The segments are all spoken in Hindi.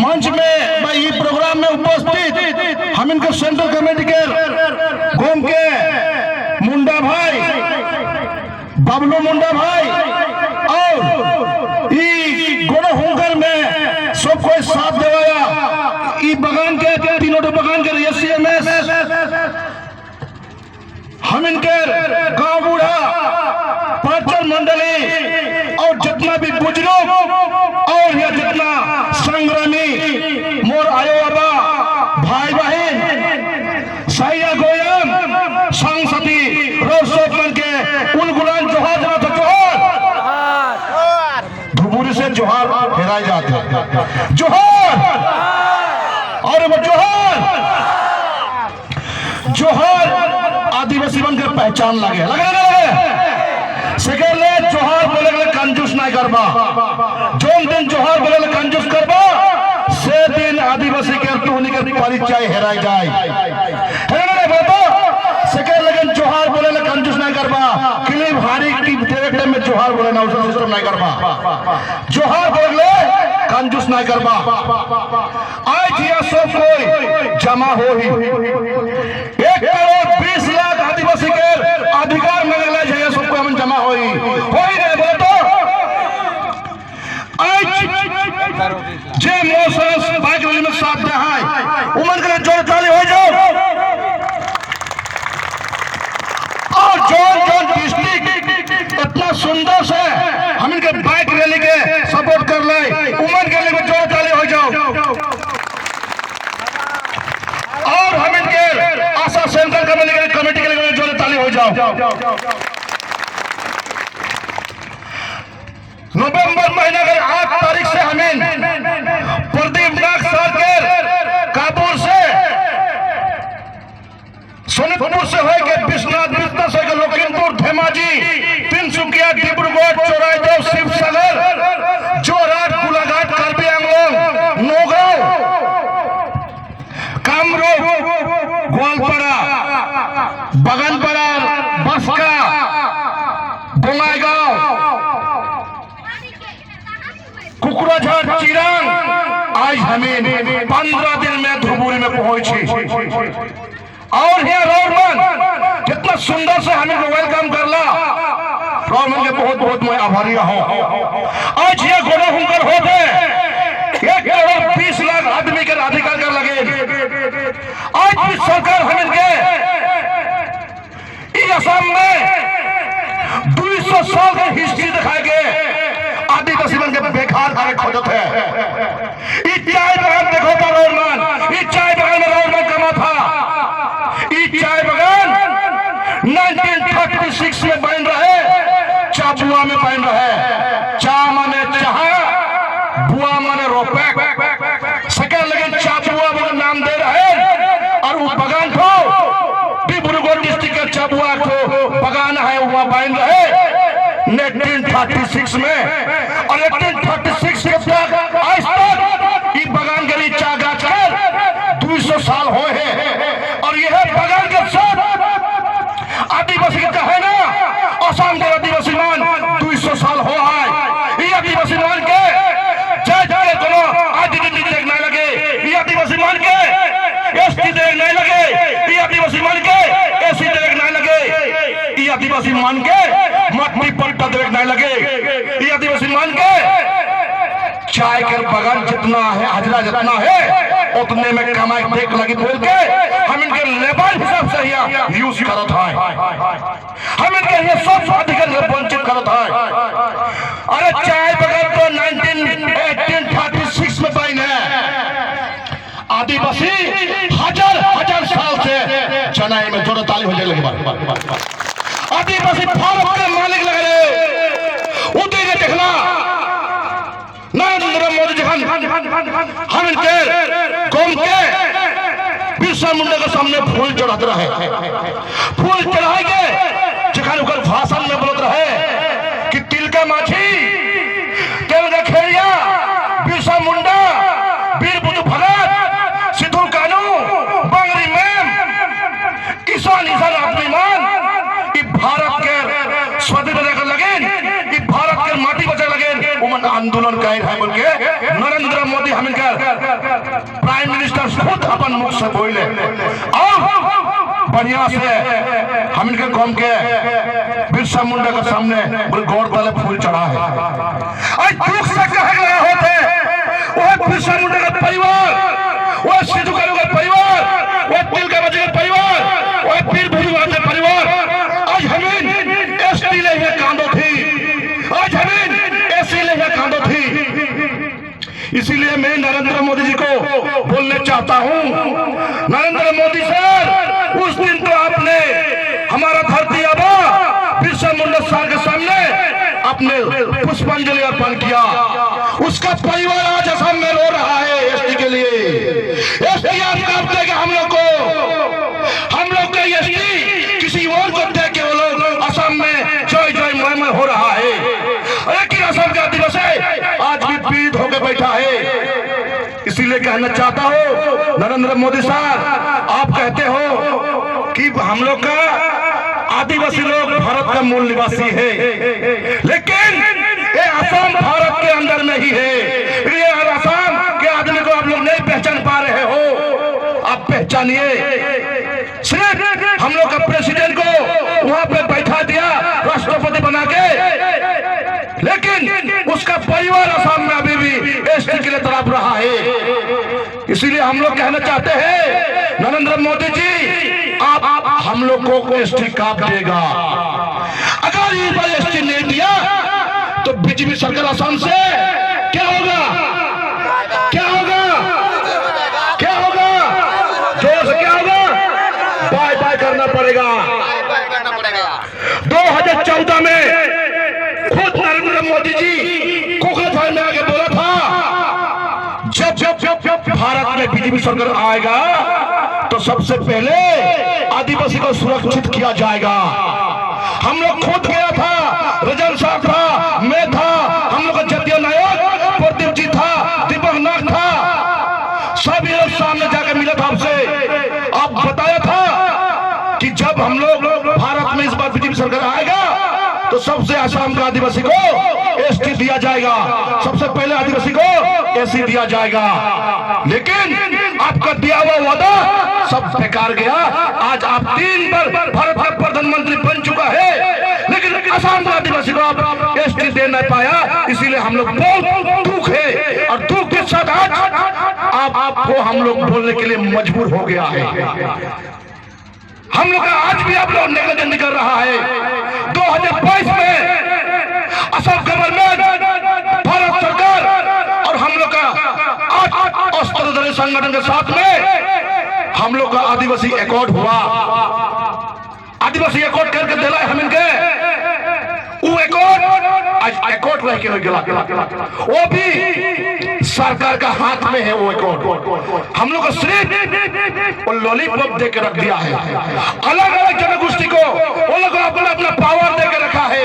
मंच में भाई प्रोग्राम में उपस्थित हम इनके सेंट्रल कमेटी के गोम के मुंडा भाई, बबलू मुंडा भाई और गोड़ो हुंकर में सब कोई साथ देवाया। ई बगान के तीनों बगान के एससीएमएस हम इनके गांव बूढ़ा पाचन मंडली और जितना भी बुजुर्ग और यह जितना संग्रामी मोर आयो बाबा भाई बहन सैया गोयम संसदी रोशोपन के उलगुलान जोहार जाता जोहार धुबुरी से जोहार फेराए जाते जोहार और वो जोहार आदिवासी बनकर पहचान लगे सेकेंड जोहार बोले कंजूस नहीं करबा जोन दिन जोहार बोले कंजूस करबा से दिन आदिवासी के तुहनी के परिचय हेराई जाए है बाबा सेकेंड लेकिन जोहार बोले कंजूस नहीं करबा किली भारी की डायरेक्ट में जोहार बोले ना उसका सिस्टम नहीं करबा जोहार बोले कंजूस नहीं करबा आज यह सब कोई जमा हो ही 1 करोड़ 20 लाख आदिवासी के अधिकार में ले जाए सबको हम जमा होई रे बोलो आज जे मोसस बाइक रैली में साथ दे है उमन के जोर ताली हो जाओ और जोन डिस्ट्रिक्ट इतना सुंदर से हम इनके बाइक रैली के सपोर्ट कर ले उमन के लिए जोर ताली हो जाओ और हम इनके आशा सेंट्रल कमेटी के लिए जोर ताली हो जाओ। नवंबर महीने के 8 तारीख से हमें प्रदीप नाग सर के काबुल से सोनीतपुर से है के विश्वनाथ मिश्र से के लखीमपुर धेमाजी तिनसुकिया डिब्रूगढ़ चौराइदेव शिवसागर जोरहाट गोलाघाट कार्बी आंगलों नौगांव कामरूप गोवालपाड़ा बागानपाड़ा बसका बोंगाईगांव कुकराझाट चिरांग आज हमें 15 दिन में धुबुरी में पहुंची और यहाँ रोडमन कितना सुंदर से हमें वेलकम करला रोडमन के बहुत बहुत मैं आभारी हूँ। आज ये गोड़ा हुंकर होते 1 करोड़ 20 लाख आदमी के अधिकार कर लगे आज भी सरकार हमें के असम में 200 साल की हिस्ट्री दिखाएंगे आदिवासी बन के बेकार खाने खोजत है चाय बगान देखो था रोडमन चाय बगान में रोडमन कमा था चाय बगान 1936 में बन रहे चाबुआ में बन रहे चा माने चाहा बुआ माने रोपे सेकेंड लेकिन चाबुआ वाला नाम दे रहे और वो बगान को डिब्रूगढ़ डिस्ट्रिक्ट का चाबुआ को बगान है वहां बन रहे 1936 में और 1836 के तक आज तक ये बगान के लिए चा गाछ कर 200 साल हो है और यह बगान के साथ आदिवासी का है ना असम के आदिवासी मान 200 साल हो है ये आदिवासी मान के जय जय दोनों आदिवासी देखने लगे ये आदिवासी मान के एसटी देखने लगे ये आदिवासी मान के एससी देखने लगे ये आदिवासी मान के मट्टी पट्टा देखने लगे ये आदिवासी मान के चाय के बगान जितना है हाजरा जितना है उतने में कमाई देख लगी बोल के हम इनके लेबर हिसाब से यूज करत है हम इनके ये सब अधिकार वंचित करत है। अरे चाय बगान तो 1836 में बन है आदिवासी हजार साल से चेन्नई में जोड़ो ताली हो जाए आदिवासी भारत के मालिक लग रहे उदय ने देखना नरेंद्र मोदी जी हम इनके कौम के बिरसा मुंडा के सामने फूल चढ़ाते रहे फूल चढ़ाएंगे जखन ओकर भाषण में बोलते रहे कि तिलका माछी तेलगा खेड़िया बिरसा मुंडा वीर बुद्धू भगत सिद्धू कानू बांगरी मैम ईशान आत्मीमान भारत के स्वतंत्रता लगे भारत के माटी बचा लगे उमन आंदोलन कहे है बोल के नरेंद्र मोदी हम प्राइम मिनिस्टर खुद अपन मुख से बोले और बढ़िया से हम इनके कौम के बिरसा मुंडा के सामने गौर वाले फूल चढ़ा है। आज दुख से कहे गए होते वो बिरसा मुंडा का परिवार, वो सिद्धू कानू का परिवार, वो तिलका बच्चे का परिवार, वो पीर भुजबल का परिवार, आज हमें एसटी लेके कांदो थी, आज हमें एससी लेके कांदो थी। इसीलिए मैं नरेंद्र मोदी जी को बोलने चाहता हूं, नरेंद्र मोदी सर, उस दिन तो आपने हमारा धरती आबा बिरसा मुंडा साहब के सामने अपने पुष्पांजलि अर्पण किया। उसका परिवार आज असम में रो रहा है एसटी के लिए। एसटी आप कब देगा हम लोग का एसटी किसी और को दे के वो लोग असम में जय जय मय हो रहा है। लेकिन असम का दिवस है आज भी पीड़ित होकर बैठा है। इसीलिए कहना चाहता हूं नरेंद्र मोदी साहब, आप कहते हो कि हम लोग का आदिवासी लोग भारत का मूल निवासी है, लेकिन ये असम भारत के अंदर नहीं है। ये असम के आदमी को आप लोग नहीं पहचान पा रहे हो, आप पहचानिए। सिर्फ हम लोग का प्रेसिडेंट को वहां पे बैठा दिया राष्ट्रपति बना के, लेकिन उसका परिवार असम में अभी भी एसटी के लिए तड़प रहा है। इसीलिए हम लोग कहना चाहते हैं नरेंद्र मोदी जी, आप हम लोग को एसटी कब देगा? अगर इस बार एसटी नहीं दिया तो बीजेपी सरकार असम से क्या होगा? क्या होगा? क्या होगा? जोर से क्या होगा? बाय बाय करना पड़ेगा। 2014 में खुद नरेंद्र मोदी जी कोकराझार में आके बोला था, जब जब जब जब भारत में बीजेपी सरकार आएगा तो सबसे पहले आदिवासी को सुरक्षित किया जाएगा। हम लोग खुद गया था, रजन साहब था, मैं था, हम लोग का जतिया नायक प्रदीप जी था, दीपक नाग था, सब ये लोग सामने जाकर मिला था आपसे। आप बताया था कि जब हम लोग भारत में इस बार बीजेपी सरकार आएगा तो सबसे असम का आदिवासी को एसटी दिया जाएगा, सबसे पहले आदिवासी को एससी दिया जाएगा। लेकिन आपका दिया हुआ वादा सब बेकार गया। आज आप 3 बार भारत का प्रधानमंत्री बन चुका है, लेकिन असम का आदिवासी को आप एसटी दे नहीं पाया। इसीलिए हम लोग बहुत दुख है और दुख के साथ आज आपको हम लोग बोलने के लिए मजबूर हो गया है। हम लोग का आज भी आप लोग निवेदन निकल रहा है। 2022 में असम गवर्नमेंट, भारत सरकार और हम लोग का 8 अस्त्रधारी संगठन के साथ में हम लोग का आदिवासी एकॉर्ड हुआ। आदिवासी एकॉर्ड करके दिला हम इनके वो एकॉर्ड आज एकॉर्ड रह के हो गया, वो भी सरकार का हाथ में है। वो एकॉर्ड हम लोग को सिर्फ वो लॉलीपॉप दे के रख दिया है। अलग अलग जनगोष्ठी को वो लोग अपना अपना पावर दे के रखा है,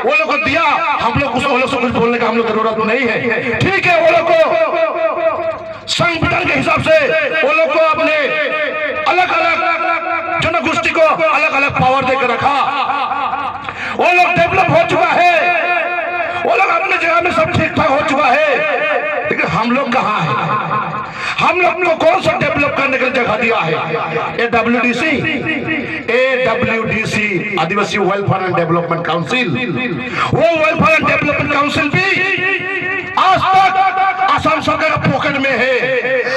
वो लोग को दिया। हम लोग से कुछ बोलने का हम लोग जरूरत नहीं है। ठीक है, वो लोग को संविधान के हिसाब से वो लोग को अपने अलग अलग जनगोष्ठी को अलग अलग पावर देकर रखा। वो लोग डेवलप हो चुका है, वो लोग अपने जगह में सब ठीक ठाक हो चुका है, लेकिन हम लोग कहाँ हैं? हम लोग को कौन सा डेवलप करने के लिए जगह दिया है? AWDC Adivasi welfare and development council. वो वेलफेयर एंड डेवलपमेंट काउंसिल भी आज तक असम सरकार के पॉकेट में है।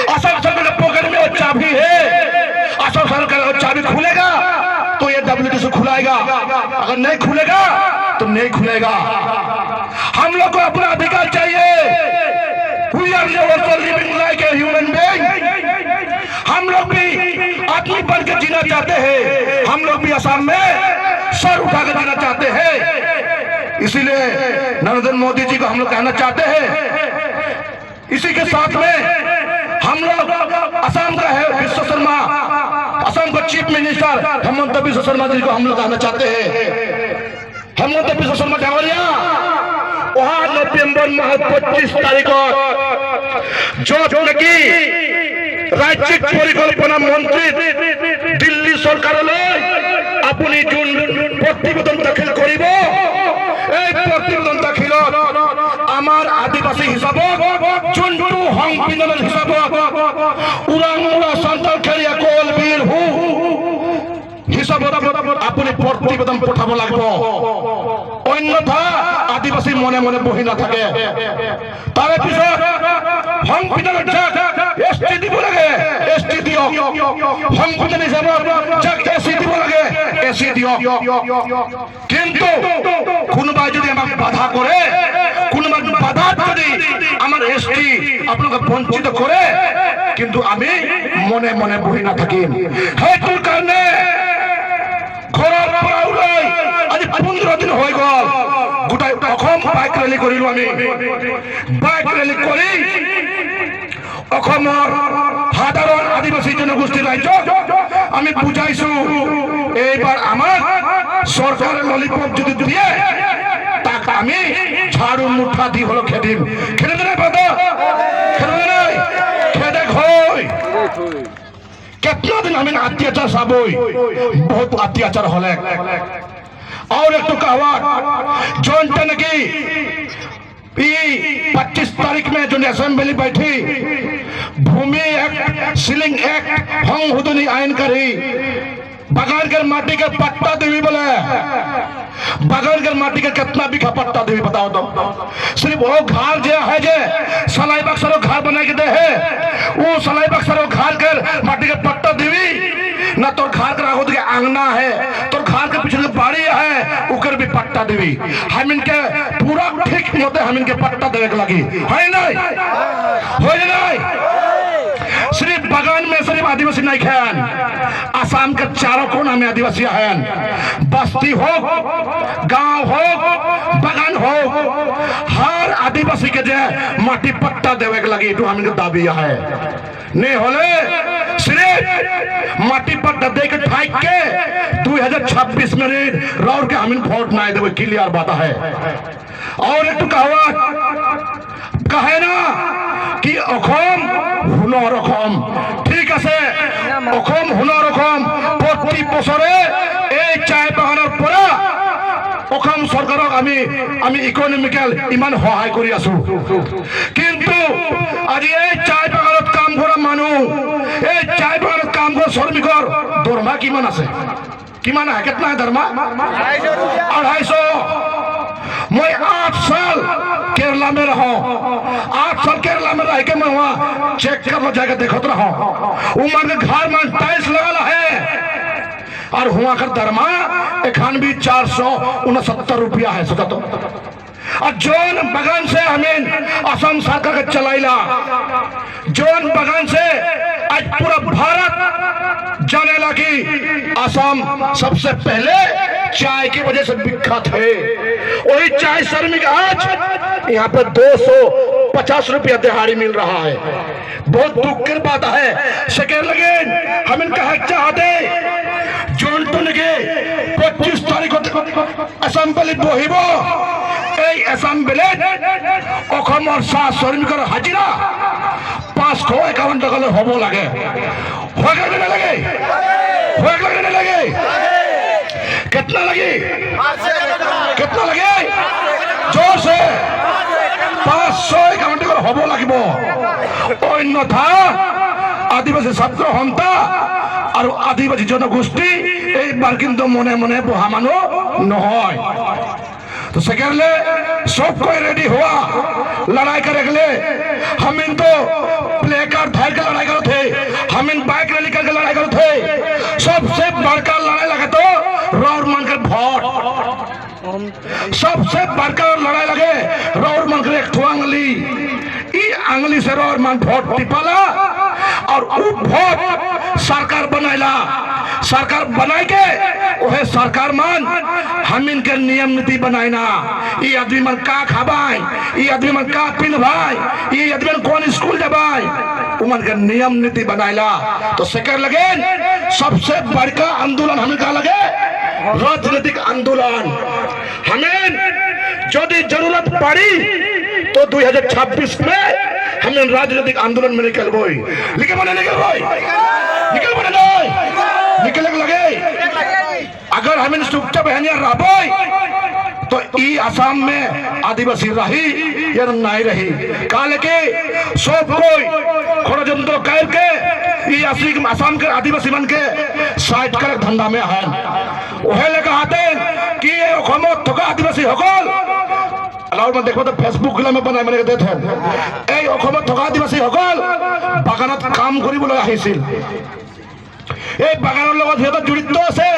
असम सरकार के पॉकेट में वो चाबी है। असम सरकार का चाबी खुलेगा तो ये AWDC खुलाएगा, अगर नहीं खुलेगा तो नहीं खुलेगा। हम लोग को अपना अधिकार चाहिए। We are also living like a human being। हम लोग भी आदमी बन के जीना चाहते हैं। हम लोग भी असम में सर उठा कर जीना चाहते हैं। इसीलिए नरेंद्र मोदी जी को हम लोग कहना चाहते हैं। इसी के साथ में हम लोग असम का है विश्व शर्मा, असम का चीफ मिनिस्टर हेमंत बिस्वा शर्मा जी को हम लोग कहना चाहते हैं। हेमंत बिस्वा शर्मा डावरिया वहां नवंबर माह 25 तारीख को जो राज्य परिकल्पना मंत्री दिल्ली सरकार अपनी जो प्रतिवेदन दाखिल करिब, प्रतिवेदन दाखिल आमार आदिवासी आदिवासी हिसाबत जुनटू हंपिनल हिसाबत उरां मुरा संताल खेलिया कोल बीर हु হিসাবত আপুনি প্ৰতিবেদন পঠাব লাগিব অন্যথা আদিবাসী মনে মনে বহি নাথাকে তাৰে পিছত সংবিধানৰ এসটি দিব লাগে এসটি দিয়ক সংবিধান হিচাপত যাক এসি দিব লাগে এসি দিয়ক কিন্তু কোনোবাই যদি আমাক বাধা কৰে কোনোবা বাধা যদি আমাৰ এসটি আপোনাক বঞ্চিত কৰে কিন্তু আমি মনে মনে বহি নাথাকিম সেইটোৰ কাৰণে ঘৰৰ পৰা ওলাই আজি 15 দিন হৈ গ'ল গোটাই অসম বাইক ৰেলী কৰিলো আমি বাইক ৰেলী কৰি অসমৰ সাধাৰণ আদিবাসী জনগোষ্ঠী ৰাজ্য আমি বুজাইছো এইবাৰ আমাক চৰকাৰে ললিপপ যদি দিয়ে তাক আমি ঝাড়ু মুঠা দি হলো খেদিম খেদে নাই বাবা খেদে নাই খেদে খৈ कितना दिन हमें अत्याचार साबोई बहुत अत्याचार होले और एक तो कहावत जोन की 25 तारीख में जो असेंबली बैठी भूमि एक्ट सीलिंग एक्ट हंग हुदनी आयन करी बगान कर माटी का पट्टा देवी बोले बगान कर माटी का कितना बीघा पट्टा देवी बताओ तो सिर्फ वो घर जो है जे सलाई बक्सरो घर बना के दे है वो सलाई बक्सरो घर कर माटी का पट्टा देवी ना तो घर का रागो के आंगना है तो घर के पीछे बाड़ी है उकर भी पट्टा देवी हम इनके पूरा ठीक होते हम इनके पट्टा देवे के लगी है नहीं हो नहीं सिर्फ बगान में सिर्फ आदिवासी नहीं खान आसाम के चारों कोना में आदिवासी हैं बस्ती हो गांव हो बगान हो हर आदिवासी के जे माटी पट्टा देवे के लगी तो हम इनके दाबी है नहीं होले सिर्फ माटी पट्टा दे के ठाक के 2026 में रौर के हम वोट ना देवे क्लियर बात है और एक कहावत कहे ना कि অসম হুনৰ অসম ঠিক আছে অসম হুনৰ অসম প্ৰতি বছৰে এই চাই বাগানৰ পৰা অসম চৰকাৰক আমি ইকনমিক্যাল ইমান সহায় কৰি আছো কিন্তু আজি এই চাই বাগানত কাম কৰা মানুহ এই চাই বাগানত কাম কৰা শ্ৰমিকৰ দৰমহা কিমান আছে কিমান আছে কিतना है दरमा 250 मैं 8 साल केरला में रहा 8 साल केरला में रह के मैं वहाँ चेक करना जाकर देखत रहा उमर के घर में टाइल्स लगा है और हुआ कर दरमा एखान भी 469 रुपया है सोचा तो और जोन बगान से हमें असम सरकार के चलाइला जोन बगान से आज पूरा भारत जाने लगी असम सबसे पहले चाय की वजह से विख्यात है वही चाय श्रमिक आज यहाँ पे 250 रुपया दिहाड़ी मिल रहा है बहुत दुख की बात है सेकेंड लगे हम इनका हक चाहते जोन तो लगे 25 तारीख को असेंबली बहिब এই অ্যাসেম্বলিত অসমৰ চাহ শ্ৰমিকৰ হাজিৰা 551 টকালৈ হ'ব লাগে হয় লাগে নালাগে হয় লাগে নালাগে कितना लगे कितना लगे जोर से 551 टका হ'ব লাগিব অন্যথা আদিবাসী ছাত্ৰ সন্থা আৰু আদিবাসী জনগোষ্ঠী এইবাৰ কিন্তু মনে মনে বহা মানুহ নহয় तो सेकेंडली सब कोई रेडी हुआ लड़ाई करे के लिए हम इन तो प्ले कार्ड धार के लड़ाई करते थे हम इन बाइक रैली करके लड़ाई करते थे सबसे बड़का लड़ाई लगे तो रौर मानकर वोट सबसे बड़का लड़ाई लगे रौर मानकर एक आंगली आंगली से रौर मान वोट टिपाला और वोट सरकार बनाइला सरकार बनाए के वह सरकार मान हम इनके नियम नीति बनाइना ये आदमी मन का खाबाई ये आदमी मन का पिनवाई ये आदमी मन कौन स्कूल जबाई उमन के नियम नीति बनाइला तो सेकेंड लगे सबसे बड़का आंदोलन हमें कहा लगे राजनीतिक आंदोलन हमें यदि जरूरत पड़ी तो 2026 में हमें राजनीतिक आंदोलन में निकल बोई निकल बोले निकल बोई निकल बोले निकल लगे अगर हमें चुपचाप बहनिया रहा तो ई असम में आदिवासी रही या नहीं रही काले के सब कोई षड़यंत्र करके ई असम के आदिवासी मन के साइड कर धंधा में है वह लेकर आते कि थका आदिवासी हकल अलग देखो तो फेसबुक में बनाई मैंने देते थका आदिवासी हकल बागानत काम কৰিবলৈ আহিছিল এই বাগানৰ লগত সিহঁত জড়িত আছে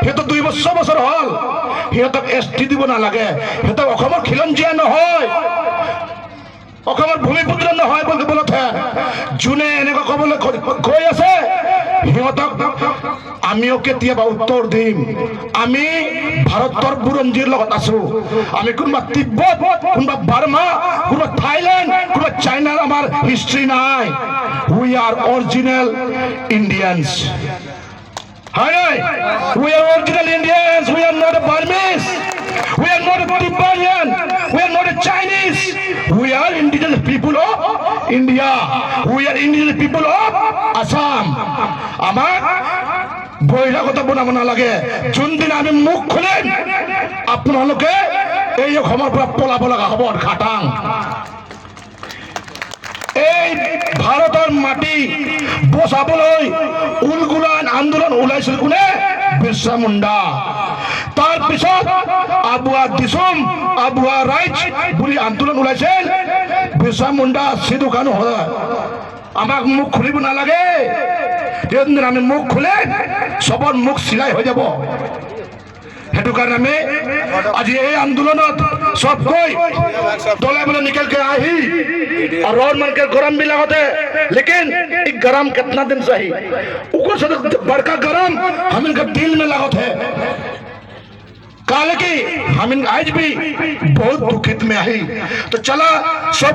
সিহঁত 2 বছৰ হল সিহঁতক এসটি দিব নালাগে সিহঁত অসমৰ খিলঞ্জীয়া নহয় অসমৰ ভূমিপুত্ৰ নহয় বুলি বলতে যোনে এনেকৈ ক'বলৈ কৈ আছে সিহঁতক আমিও কেতিয়াবা উত্তৰ দিম আমি ভাৰতৰ বুৰঞ্জীৰ লগত আছো আমি কোনোবা তিব্বত কোনোবা বাৰ্মা কোনোবা থাইলেণ্ড কোনোবা চাইনাৰ আমাৰ হিষ্ট্ৰী নাই we are original Indians we are original Indians. We are not a Burmese. We are not a Tibetan. We are not a Chinese. We are indigenous people of India. We are indigenous people of Assam. Amar বইরা কথা বনাবো না লাগে যোনদিন আমি মুখ খুলিম আপোনালোকে এই অসমৰ পৰা পলাব লগা হ'ব খাটাং এই ভাৰতৰ মাটি বচাবলৈ উলগুলান আন্দোলন ওলাইছিল কোনে বিৰছা মুণ্ডা তাৰ পিছত আবুৱা দিছুম আবুৱা ৰাইজ বুলি আন্দোলন ওলাইছিল বিৰছা মুণ্ডা সিধু কানু হয় আমাক মুখ খুলিব নালাগে যেদিন আমি মুখ খুলে সবৰ মুখ চিলাই হৈ যাব সেইটো কাৰণে আমি আজি এই আন্দোলনত সবকৈ দলে বলে निकल के आई और रोड मन के गरम भी लगते लेकिन एक गरम कितना दिन सही ऊपर से बड़का गरम हम इनका दिल में लगत है काले की हम आज भी बहुत दुखित में आई तो चला सब